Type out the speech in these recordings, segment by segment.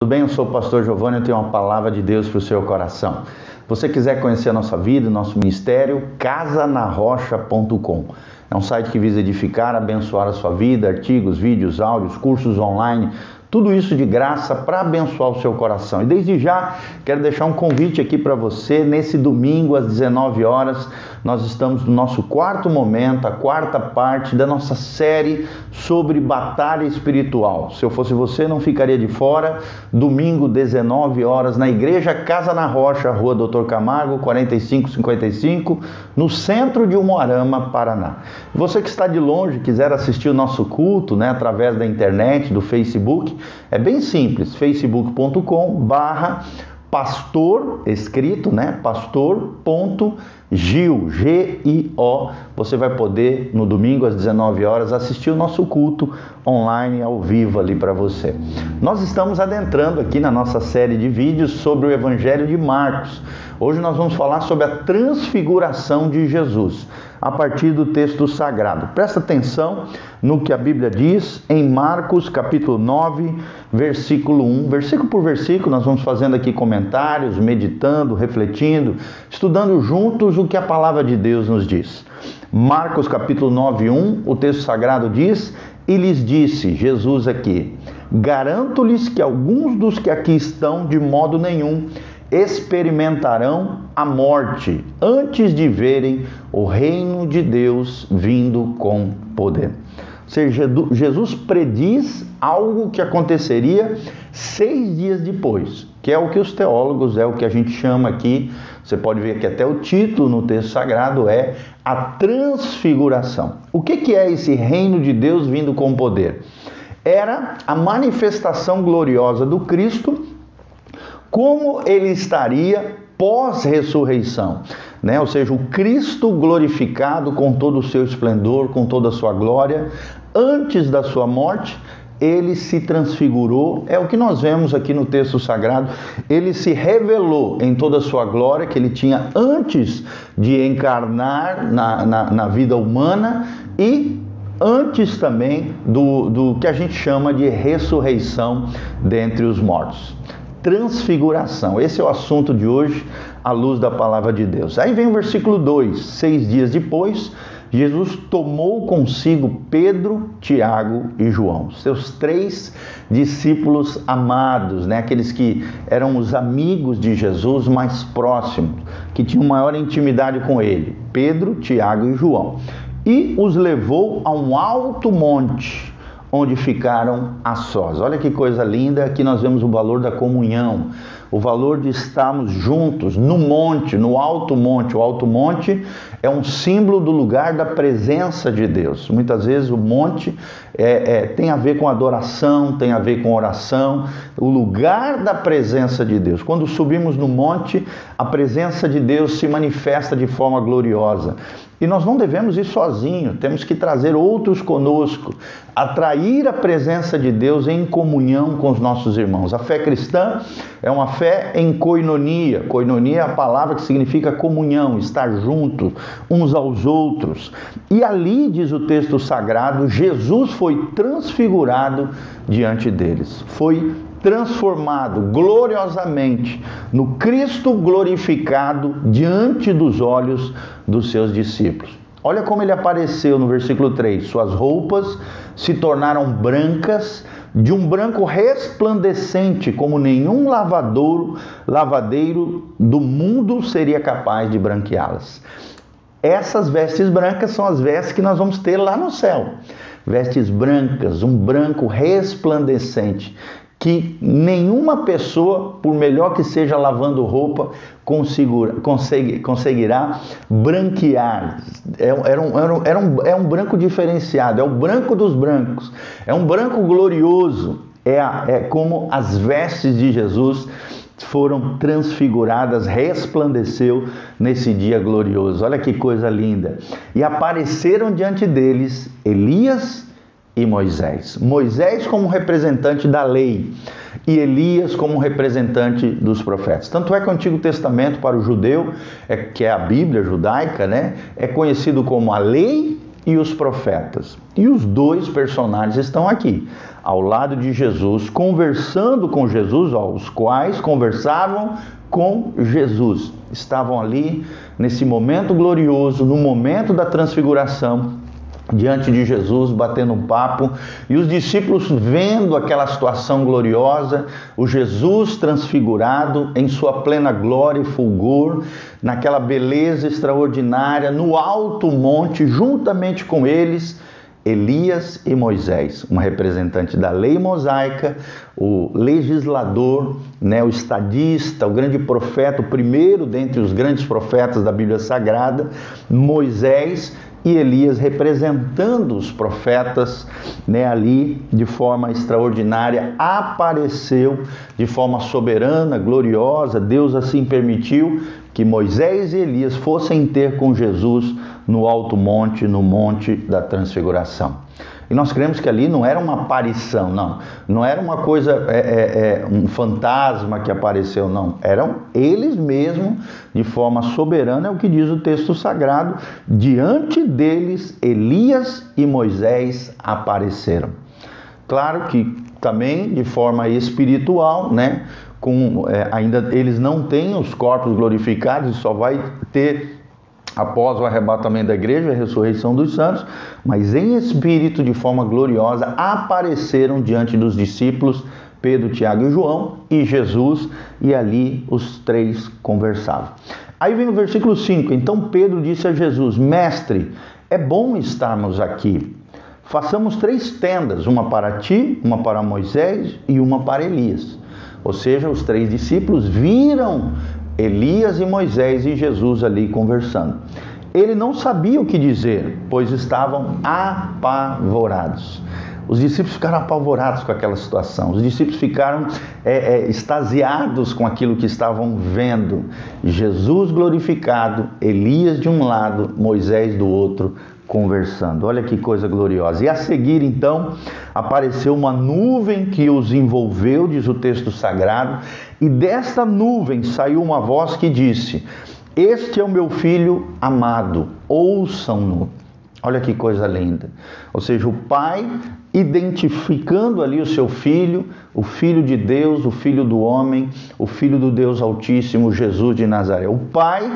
Tudo bem? Eu sou o pastor Giovanni, eu tenho uma palavra de Deus para o seu coração. Se você quiser conhecer a nossa vida, nosso ministério, casanarrocha.com. É um site que visa edificar, abençoar a sua vida, artigos, vídeos, áudios, cursos online, tudo isso de graça para abençoar o seu coração. E desde já, quero deixar um convite aqui para você. Nesse domingo, às 19 horas, nós estamos no nosso quarto momento, a quarta parte da nossa série sobre batalha espiritual. Se eu fosse você, não ficaria de fora. Domingo, 19 horas, na Igreja Casa na Rocha, Rua Doutor Camargo, 4555, no centro de Umuarama, Paraná. Você que está de longe, quiser assistir o nosso culto, através da internet, do Facebook, é bem simples, facebook.com/pastor, escrito, pastor.gio, G-I-O. Você vai poder, no domingo às 19 horas, assistir o nosso culto online, ao vivo ali para você. Nós estamos adentrando aqui na nossa série de vídeos sobre o Evangelho de Marcos. Hoje nós vamos falar sobre a transfiguração de Jesus, a partir do texto sagrado. Presta atenção no que a Bíblia diz em Marcos capítulo 9, versículo 1. Versículo por versículo, nós vamos fazendo aqui comentários, meditando, refletindo, estudando juntos o que a palavra de Deus nos diz. Marcos capítulo 9, 1, o texto sagrado diz: e lhes disse, Jesus aqui, garanto-lhes que alguns dos que aqui estão, de modo nenhum, experimentarão a morte antes de verem o reino de Deus vindo com poder. Ou seja, Jesus prediz algo que aconteceria 6 dias depois, que é o que os teólogos, é o que a gente chama aqui, você pode ver que até o título no texto sagrado é a transfiguração. O que é esse reino de Deus vindo com poder? Era a manifestação gloriosa do Cristo, como ele estaria pós-ressurreição, Ou seja, o Cristo glorificado com todo o seu esplendor, com toda a sua glória, antes da sua morte, ele se transfigurou, é o que nós vemos aqui no texto sagrado, ele se revelou em toda a sua glória que ele tinha antes de encarnar na vida humana e antes também do que a gente chama de ressurreição dentre os mortos. Transfiguração, esse é o assunto de hoje, à luz da palavra de Deus. Aí vem o versículo 2, 6 dias depois, Jesus tomou consigo Pedro, Tiago e João, seus 3 discípulos amados, aqueles que eram os amigos de Jesus mais próximos, que tinham maior intimidade com ele, Pedro, Tiago e João, e os levou a um alto monte, onde ficaram a sós. Olha que coisa linda, aqui nós vemos o valor da comunhão, o valor de estarmos juntos no monte, no alto monte. O alto monte é um símbolo do lugar da presença de Deus. Muitas vezes o monte tem a ver com adoração, tem a ver com oração, o lugar da presença de Deus. Quando subimos no monte, a presença de Deus se manifesta de forma gloriosa. E nós não devemos ir sozinhos, temos que trazer outros conosco, atrair a presença de Deus em comunhão com os nossos irmãos. A fé cristã é uma fé em koinonia. Koinonia é a palavra que significa comunhão, estar juntos uns aos outros. E ali, diz o texto sagrado, Jesus foi transfigurado diante deles. Foi transformado gloriosamente no Cristo glorificado diante dos olhos dos seus discípulos. Olha como ele apareceu no versículo 3. Suas roupas se tornaram brancas, de um branco resplandecente, como nenhum lavadeiro do mundo seria capaz de branqueá-las. Essas vestes brancas são as vestes que nós vamos ter lá no céu. Vestes brancas, um branco resplandecente, que nenhuma pessoa, por melhor que seja lavando roupa, conseguirá branquear. É um branco diferenciado, é o branco dos brancos, é um branco glorioso, é como as vestes de Jesus foram transfiguradas, resplandeceu nesse dia glorioso. Olha que coisa linda. E apareceram diante deles Elias e Moisés. Moisés como representante da lei e Elias como representante dos profetas. Tanto é que o Antigo Testamento para o judeu, que é a Bíblia judaica, é conhecido como a lei e os profetas. E os dois personagens estão aqui, ao lado de Jesus, conversando com Jesus, os quais conversavam com Jesus. Estavam ali nesse momento glorioso, no momento da transfiguração, diante de Jesus, batendo um papo, e os discípulos vendo aquela situação gloriosa, o Jesus transfigurado em sua plena glória e fulgor, naquela beleza extraordinária, no alto monte, juntamente com eles, Elias e Moisés, um representante da lei mosaica, o legislador, o estadista, o grande profeta, o primeiro dentre os grandes profetas da Bíblia Sagrada, Moisés, e Elias representando os profetas, ali de forma extraordinária, apareceu de forma soberana, gloriosa. Deus assim permitiu que Moisés e Elias fossem ter com Jesus no alto monte, no monte da transfiguração. E nós cremos que ali não era uma aparição, não era uma coisa, um fantasma que apareceu, não. Eram eles mesmos, de forma soberana, é o que diz o texto sagrado, diante deles Elias e Moisés apareceram. Claro que também de forma espiritual, ainda eles não têm os corpos glorificados, só vai ter após o arrebatamento da igreja, a ressurreição dos santos, mas em espírito, de forma gloriosa, apareceram diante dos discípulos, Pedro, Tiago e João, e Jesus, e ali os três conversavam. Aí vem no versículo 5, então Pedro disse a Jesus: Mestre, é bom estarmos aqui. Façamos 3 tendas, uma para ti, uma para Moisés e uma para Elias. Ou seja, os 3 discípulos viram Elias e Moisés e Jesus ali conversando. Ele não sabia o que dizer, pois estavam apavorados. Os discípulos ficaram apavorados com aquela situação. Os discípulos ficaram extasiados com aquilo que estavam vendo. Jesus glorificado, Elias de um lado, Moisés do outro, conversando. Olha que coisa gloriosa. E a seguir, então, apareceu uma nuvem que os envolveu, diz o texto sagrado, e desta nuvem saiu uma voz que disse: Este é o meu filho amado, ouçam-no. Olha que coisa linda. Ou seja, o pai identificando ali o seu filho, o filho de Deus, o filho do homem, o filho do Deus Altíssimo, Jesus de Nazaré. O pai,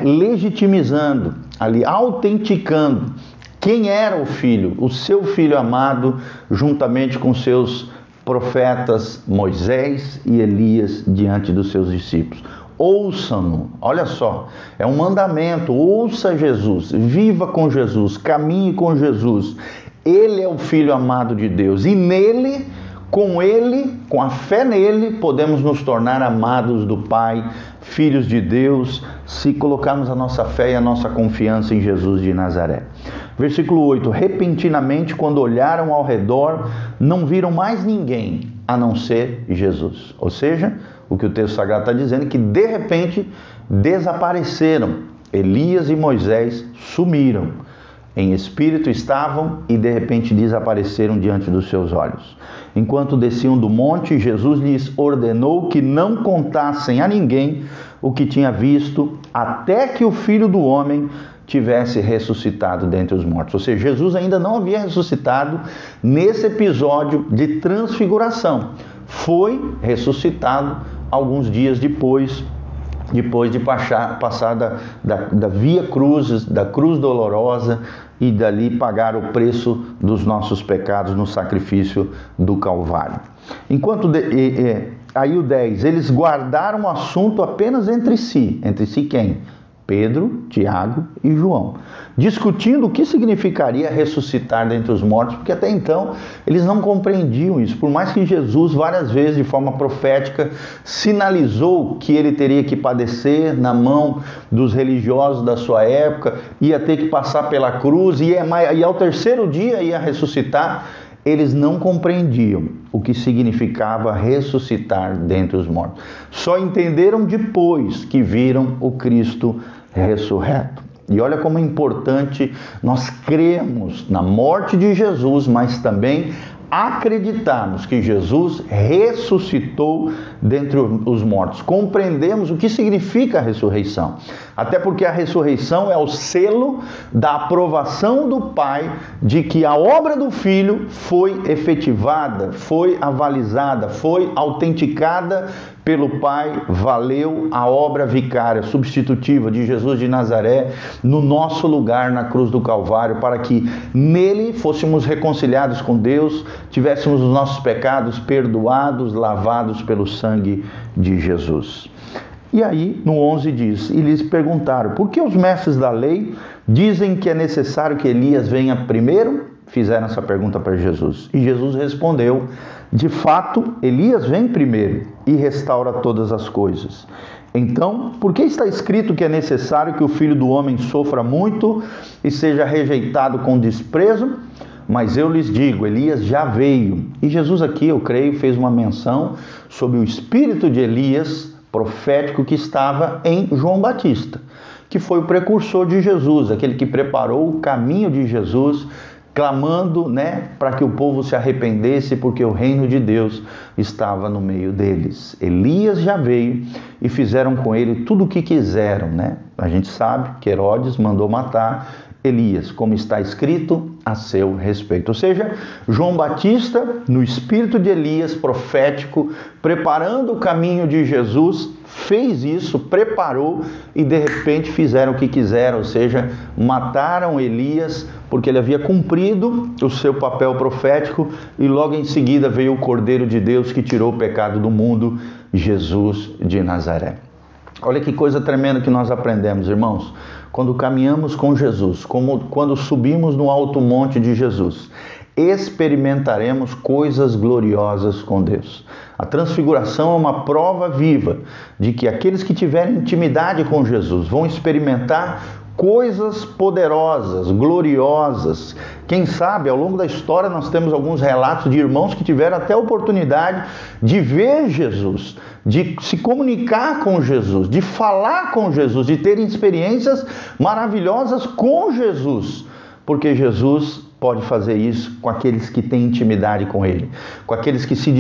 legitimizando ali, autenticando quem era o filho, o seu filho amado, juntamente com seus profetas Moisés e Elias diante dos seus discípulos. Ouçam-no, olha só, é um mandamento, ouça Jesus, viva com Jesus, caminhe com Jesus. Ele é o Filho amado de Deus e nele, com a fé nele, podemos nos tornar amados do Pai, filhos de Deus, se colocarmos a nossa fé e a nossa confiança em Jesus de Nazaré. Versículo 8, repentinamente, quando olharam ao redor, não viram mais ninguém, a não ser Jesus. Ou seja, o que o texto sagrado está dizendo é que de repente desapareceram. Elias e Moisés sumiram. Em espírito estavam e de repente desapareceram diante dos seus olhos. Enquanto desciam do monte, Jesus lhes ordenou que não contassem a ninguém o que tinha visto, até que o Filho do Homem tivesse ressuscitado dentre os mortos. Ou seja, Jesus ainda não havia ressuscitado nesse episódio de transfiguração. Foi ressuscitado alguns dias depois de passar da via cruzes, da cruz dolorosa, e dali pagar o preço dos nossos pecados no sacrifício do Calvário. Aí o 10, eles guardaram o assunto apenas entre si. Entre si quem? Pedro, Tiago e João, discutindo o que significaria ressuscitar dentre os mortos, porque até então eles não compreendiam isso, por mais que Jesus várias vezes de forma profética sinalizou que ele teria que padecer na mão dos religiosos da sua época, ia ter que passar pela cruz e ao terceiro dia ia ressuscitar. Eles não compreendiam o que significava ressuscitar dentre os mortos. Só entenderam depois que viram o Cristo ressurreto. E olha como é importante nós crermos na morte de Jesus, mas também acreditarmos que Jesus ressuscitou dentre os mortos. Compreendemos o que significa a ressurreição. Até porque a ressurreição é o selo da aprovação do Pai de que a obra do Filho foi efetivada, foi avalizada, foi autenticada pelo Pai. Valeu a obra vicária, substitutiva de Jesus de Nazaré no nosso lugar na cruz do Calvário, para que nele fôssemos reconciliados com Deus, tivéssemos os nossos pecados perdoados, lavados pelo sangue de Jesus. E aí no 11 diz: e lhes perguntaram, por que os mestres da lei dizem que é necessário que Elias venha primeiro? Fizeram essa pergunta para Jesus. E Jesus respondeu: de fato, Elias vem primeiro e restaura todas as coisas. Então, por que está escrito que é necessário que o Filho do Homem sofra muito e seja rejeitado com desprezo? Mas eu lhes digo, Elias já veio. E Jesus aqui, eu creio, fez uma menção sobre o espírito de Elias profético que estava em João Batista, que foi o precursor de Jesus, aquele que preparou o caminho de Jesus, clamando, para que o povo se arrependesse, porque o reino de Deus estava no meio deles. Elias já veio e fizeram com ele tudo o que quiseram, A gente sabe que Herodes mandou matar Elias, como está escrito a seu respeito. Ou seja, João Batista, no espírito de Elias, profético, preparando o caminho de Jesus, fez isso, preparou e de repente fizeram o que quiseram, ou seja, mataram Elias porque ele havia cumprido o seu papel profético e logo em seguida veio o Cordeiro de Deus que tirou o pecado do mundo, Jesus de Nazaré. Olha que coisa tremenda que nós aprendemos, irmãos. Quando caminhamos com Jesus, quando subimos no alto monte de Jesus, experimentaremos coisas gloriosas com Deus. A transfiguração é uma prova viva de que aqueles que tiverem intimidade com Jesus vão experimentar coisas poderosas, gloriosas. Quem sabe, ao longo da história, nós temos alguns relatos de irmãos que tiveram até a oportunidade de ver Jesus, de se comunicar com Jesus, de falar com Jesus, de terem experiências maravilhosas com Jesus, porque Jesus pode fazer isso com aqueles que têm intimidade com Ele, com aqueles que se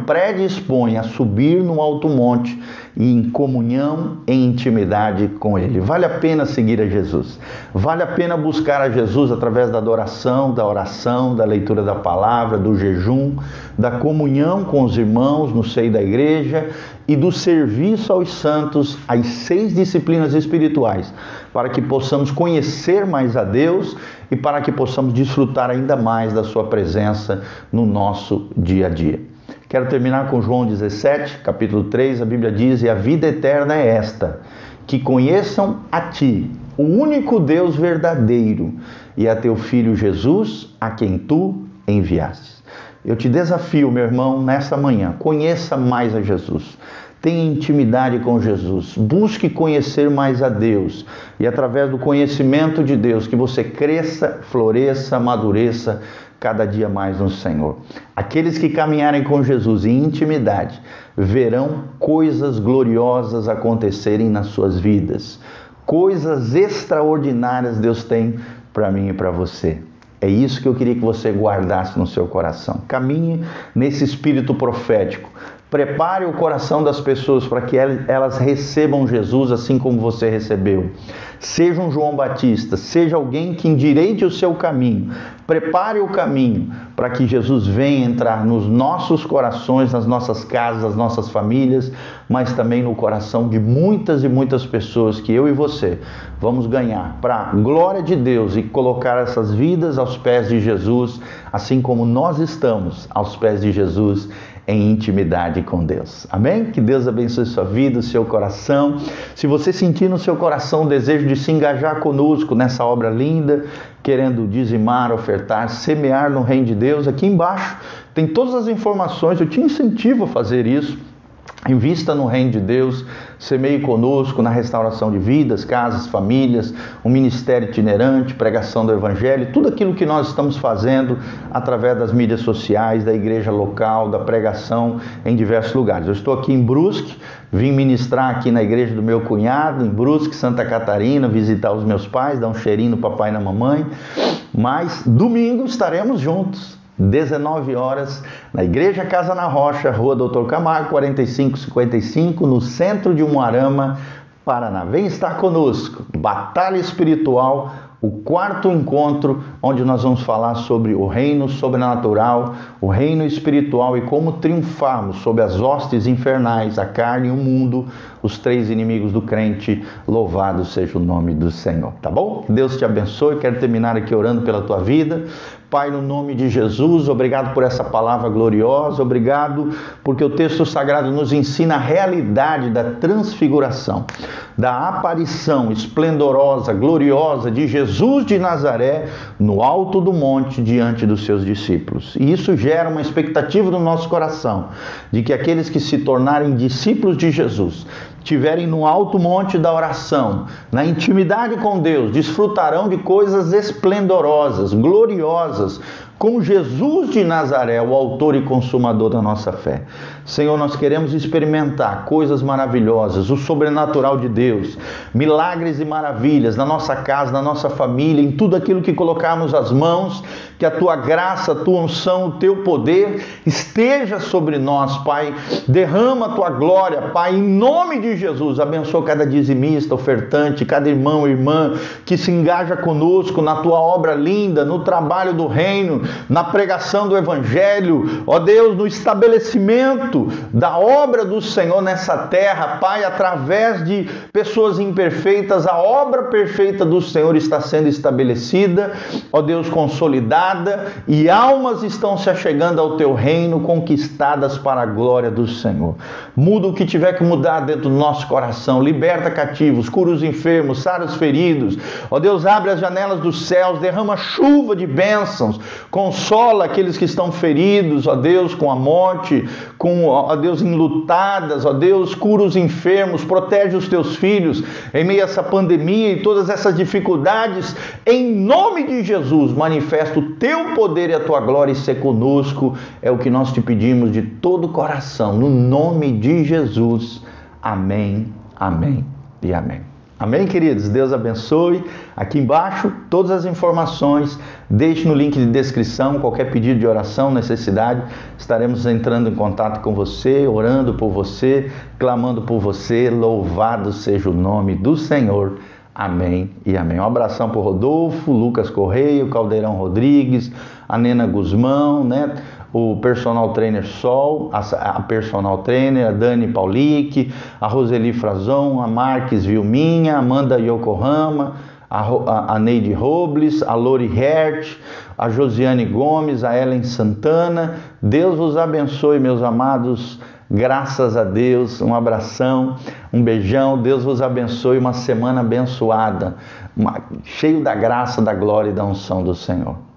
predispõem a subir no alto monte e em comunhão, em intimidade com Ele. Vale a pena seguir a Jesus, vale a pena buscar a Jesus através da adoração, da oração, da leitura da palavra, do jejum, da comunhão com os irmãos no seio da igreja e do serviço aos santos, as 6 disciplinas espirituais, para que possamos conhecer mais a Deus e para que possamos desfrutar ainda mais da sua presença no nosso dia a dia. Quero terminar com João 17, capítulo 3, a Bíblia diz: e a vida eterna é esta, que conheçam a Ti, o único Deus verdadeiro, e a Teu Filho Jesus, a quem Tu enviastes. Eu te desafio, meu irmão, nesta manhã, conheça mais a Jesus. Tenha intimidade com Jesus, busque conhecer mais a Deus e através do conhecimento de Deus que você cresça, floresça, amadureça cada dia mais no Senhor. Aqueles que caminharem com Jesus em intimidade verão coisas gloriosas acontecerem nas suas vidas. Coisas extraordinárias Deus tem para mim e para você. É isso que eu queria que você guardasse no seu coração. Caminhe nesse espírito profético. Prepare o coração das pessoas para que elas recebam Jesus assim como você recebeu. Seja um João Batista, seja alguém que endireite o seu caminho. Prepare o caminho para que Jesus venha entrar nos nossos corações, nas nossas casas, nas nossas famílias, mas também no coração de muitas e muitas pessoas que eu e você vamos ganhar para a glória de Deus e colocar essas vidas aos pés de Jesus, assim como nós estamos aos pés de Jesus em intimidade com Deus. Amém? Que Deus abençoe sua vida, o seu coração. Se você sentir no seu coração o desejo de se engajar conosco nessa obra linda, querendo dizimar, ofertar, semear no reino de Deus, aqui embaixo tem todas as informações. Eu te incentivo a fazer isso. Invista no reino de Deus, semeie conosco na restauração de vidas, casas, famílias, um ministério itinerante, pregação do Evangelho, tudo aquilo que nós estamos fazendo através das mídias sociais, da igreja local, da pregação em diversos lugares. Eu estou aqui em Brusque, vim ministrar aqui na igreja do meu cunhado, em Brusque, Santa Catarina, visitar os meus pais, dar um cheirinho no papai e na mamãe, mas domingo estaremos juntos. 19 horas, na Igreja Casa na Rocha, Rua Doutor Camargo, 4555, no centro de Umuarama, Paraná. Vem estar conosco. Batalha Espiritual, o quarto encontro, onde nós vamos falar sobre o reino sobrenatural, o reino espiritual e como triunfarmos sobre as hostes infernais, a carne e o mundo, os três inimigos do crente. Louvado seja o nome do Senhor, tá bom? Deus te abençoe. Quero terminar aqui orando pela tua vida. Pai, no nome de Jesus, obrigado por essa palavra gloriosa, obrigado porque o texto sagrado nos ensina a realidade da transfiguração, da aparição esplendorosa, gloriosa de Jesus de Nazaré no alto do monte diante dos seus discípulos. E isso gera uma expectativa no nosso coração de que aqueles que se tornarem discípulos de Jesus, estiverem no alto monte da oração, na intimidade com Deus, desfrutarão de coisas esplendorosas, gloriosas, com Jesus de Nazaré, o autor e consumador da nossa fé. Senhor, nós queremos experimentar coisas maravilhosas, o sobrenatural de Deus, milagres e maravilhas na nossa casa, na nossa família, em tudo aquilo que colocarmos as mãos, que a Tua graça, a Tua unção, o Teu poder esteja sobre nós, Pai. Derrama a Tua glória, Pai, em nome de Jesus. Abençoa cada dizimista, ofertante, cada irmão e irmã que se engaja conosco na Tua obra linda, no trabalho do reino, na pregação do Evangelho, ó Deus, no estabelecimento da obra do Senhor nessa terra, Pai, através de pessoas imperfeitas, a obra perfeita do Senhor está sendo estabelecida, ó Deus, consolidada, e almas estão se achegando ao Teu reino, conquistadas para a glória do Senhor. Muda o que tiver que mudar dentro do nosso coração, liberta cativos, cura os enfermos, sara os feridos, ó Deus, abre as janelas dos céus, derrama chuva de bênçãos, consola aqueles que estão feridos, ó Deus, com a morte, ó Deus, enlutadas, ó Deus, cura os enfermos, protege os Teus filhos em meio a essa pandemia e todas essas dificuldades. Em nome de Jesus, manifesta o Teu poder e a Tua glória e ser conosco. É o que nós te pedimos de todo o coração, no nome de Jesus. Amém, amém e amém. Amém, queridos? Deus abençoe. Aqui embaixo, todas as informações. Deixe no link de descrição qualquer pedido de oração, necessidade. Estaremos entrando em contato com você, orando por você, clamando por você. Louvado seja o nome do Senhor. Amém e amém. Um abração para o Rodolfo, Lucas Correia, o Caldeirão Rodrigues, a Nena Guzmão, né? O personal trainer Sol, a personal trainer, a Dani Paulic, a Roseli Frazon, a Marques Vilminha, a Amanda Yokohama, a Neide Robles, a Lori Hert, a Josiane Gomes, a Ellen Santana. Deus vos abençoe, meus amados. Graças a Deus, um abração, um beijão. Deus vos abençoe, uma semana abençoada, cheio da graça, da glória e da unção do Senhor.